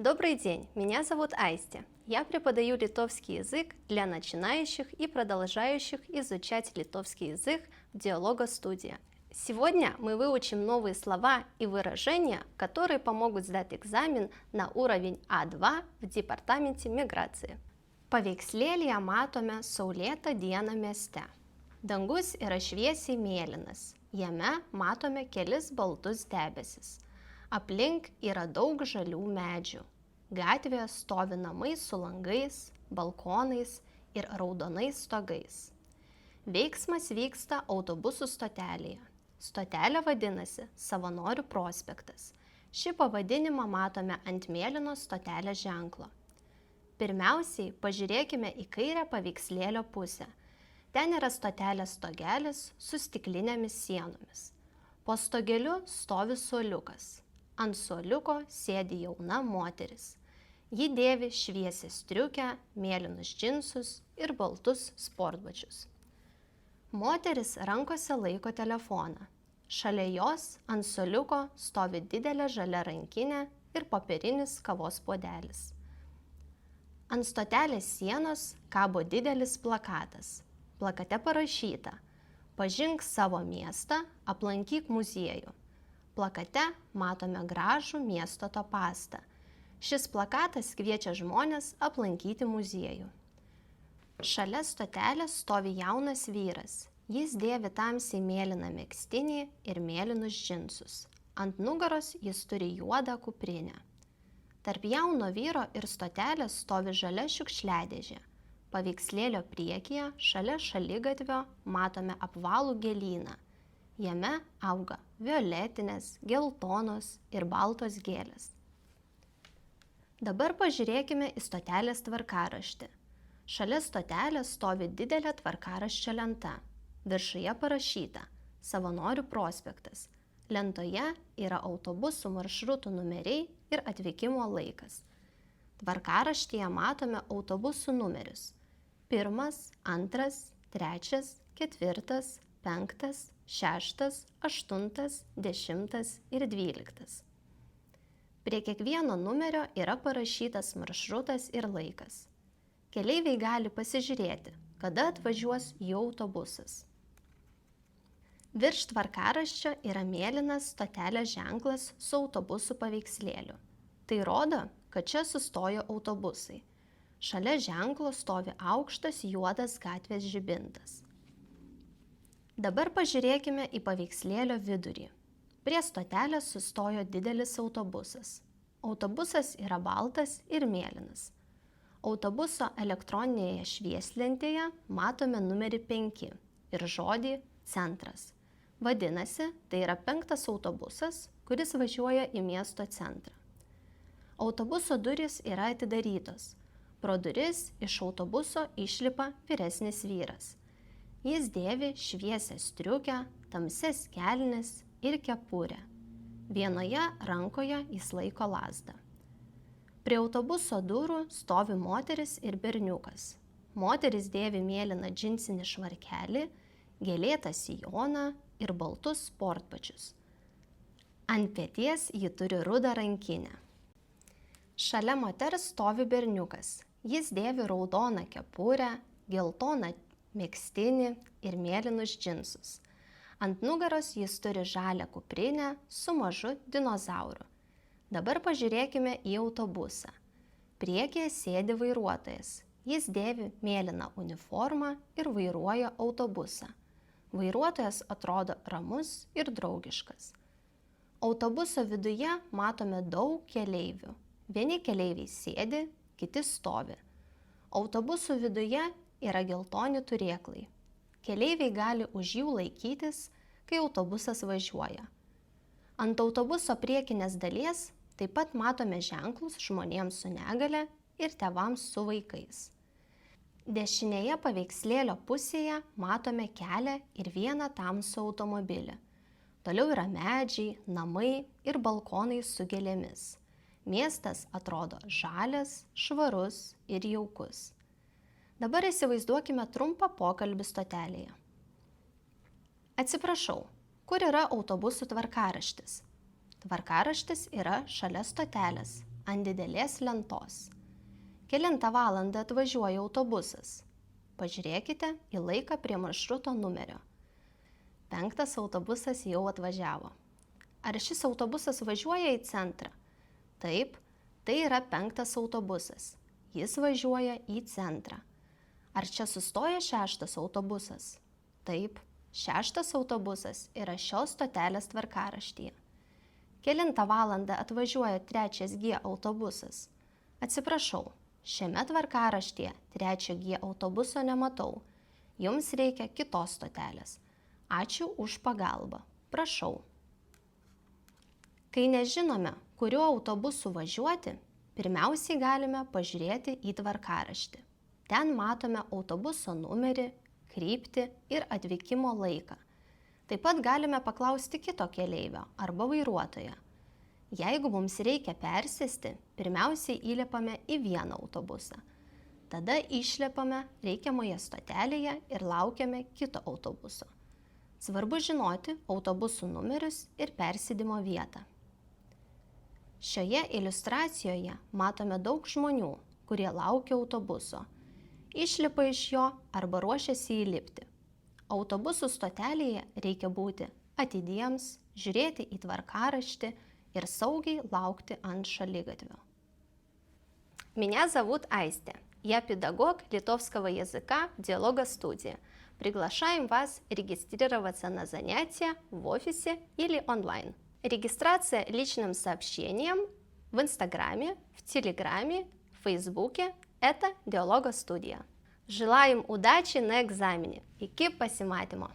Добрый день, меня зовут Айстя. Я преподаю литовский язык для начинающих и продолжающих изучать литовский язык в Диалога-студия. Сегодня мы выучим новые слова и выражения, которые помогут сдать экзамен на уровень А2 в департаменте миграции. Paveikslėlyje matome saulėtą dieną mieste. Dangus yra šviesiai mėlynas. Jame matome kelis baltus debesis. Aplink yra daug žalių medžių. Gatvėje stovi namai su langais, balkonais ir raudonais stogais. Veiksmas vyksta autobusų stotelėje. Stotelė vadinasi Savanorių prospektas. Šį pavadinimą matome ant mėlynos stotelės ženklo. Pirmiausiai pažiūrėkime į kairę paveikslėlio pusę. Ten yra stotelės stogelis su stiklinėmis sienomis. Po stogeliu stovi suoliukas. Ant suoliuko sėdi jauna moteris. Ji dėvi šviesią striukę, mėlynus džinsus ir baltus sportbačius. Moteris rankose laiko telefoną. Šalia jos ant suoliuko stovi didelė žalia rankinė ir popierinis kavos puodelis. Ant stotelės sienos kabo didelis plakatas. Plakate parašyta: pažink savo miestą, aplankyk muziejų. Plakate matome gražų miesto topastą. Šis plakatas kviečia žmones aplankyti muziejų. Šalia stotelės stovi jaunas vyras. Jis dėvi tamsiai mėlyną megztinį ir mėlynus džinsus. Ant nugaros jis turi juodą kuprinę. Tarp jauno vyro ir stotelės stovi žalia šiukšliadėžė. Paveikslėlio priekyje, šalia šaligatvio, matome apvalų gėlyną. Jame auga violetinės, geltonos ir baltos gėlės. Dabar pažiūrėkime į stotelės tvarkaraštį. Šalia stotelės stovi didelė tvarkaraščio lenta. Viršuje parašyta Savanorių prospektas. Lentoje yra autobusų maršrutų numeriai ir atvykimo laikas. Tvarkaraštyje matome autobusų numerius: 1, 2, 3, 4, 5, 6, 8, 10 ir 12. Prie kiekvieno numerio yra parašytas maršrutas ir laikas. Keleiviai gali pasižiūrėti, kada atvažiuos jų autobusas. Virš tvarkaraščio yra mėlynas stotelės ženklas su autobusų paveikslėliu. Tai rodo, kad čia sustojo autobusai. Šalia ženklo stovi aukštas juodas gatvės žibintas. Dabar pažiūrėkime į paveikslėlio vidurį. Prie stotelės sustojo didelis autobusas. Autobusas yra baltas ir mėlynas. Autobuso elektroninėje švieslentėje matome numerį 5 ir žodį centras. Vadinasi, tai yra 5. autobusas, kuris važiuoja į miesto centrą. Autobuso durys yra atidarytos. Pro duris iš autobuso išlipa vyresnis vyras. Jis dėvi šviesią striukę, tamsias kelnes ir kepurę. Vienoje rankoje jis laiko lazdą. Prie autobuso durų stovi moteris ir berniukas. Moteris dėvi mėlyną džinsinį švarkelį, gėlėtą sijoną ir baltus sportbačius. Ant peties ji turi rudą rankinę. Šalia moters stovi berniukas. Jis dėvi raudoną kepurę, geltoną megztinį ir mėlynus džinsus. Ant nugaros jis turi žalią kuprinę su mažu dinozauru. Dabar pažiūrėkime į autobusą. Priekyje sėdi vairuotojas. Jis dėvi mėlyną uniformą ir vairuoja autobusą. Vairuotojas atrodo ramus ir draugiškas. Autobuso viduje matome daug keleivių. Vieni keleiviai sėdi, kiti stovi. Autobusų viduje yra geltoni turėklai. Keleiviai gali už jų laikytis, kai autobusas važiuoja. Ant autobuso priekinės dalies taip pat matome ženklus žmonėms su negale ir tėvams su vaikais. Dešinėje paveikslėlio pusėje matome kelią ir vieną tamsų automobilį. Toliau yra medžiai, namai ir balkonai su gėlėmis. Miestas atrodo žalias, švarus ir jaukus. Dabar įsivaizduokime trumpą pokalbį stotelėje. Atsiprašau, kur yra autobusų tvarkaraštis? Tvarkaraštis yra šalia stotelės. ant didelės lentos. Kelintą valandą atvažiuoja autobusas? Pažiūrėkite į laiką prie maršruto numerio. 5 autobusas jau atvažiavo. Ar šis autobusas važiuoja į centrą? Taip, tai yra 5 autobusas. Jis važiuoja į centrą. Ar čia sustoja 6 autobusas? Taip, 6 autobusas yra šios stotelės tvarkaraštyje. Kelintą valandą atvažiuoja 3G autobusas? Atsiprašau, šiame tvarkaraštyje 3G autobuso nematau. Jums reikia kitos stotelės. Ačiū už pagalbą. Prašau. Kai nežinome, kuriuo autobusu važiuoti, pirmiausiai galime pažiūrėti į tvarkaraštį. Ten matome autobuso numerį, kryptį ir atvykimo laiką. Taip pat galime paklausti kito keleivio arba vairuotojo. Jeigu mums reikia persėsti, pirmiausiai įlipame į vieną autobusą. Tada išlipame reikiamoje stotelėje ir laukiame kito autobuso. Svarbu žinoti autobusų numerius ir persėdimo vietą. Šioje iliustracijoje matome daug žmonių, kurie laukia autobuso. Išlipa iš jo arba ruošiasi įlipti. Autobusų stotelėje reikia būti atidiems, žiūrėti į tvarкaraštį ir saugiai laukti ant шалигаtvio. Меня зовут Айстя. Я педагог литовского языка «Диалога студия». Приглашаем вас регистрироваться на занятия в офисе или онлайн. Регистрация личным сообщением в Инстаграме, в Телеграме, в Фейсбуке – это «Диалога студия». Желаем удачи на экзамене. Iki pasimatymo.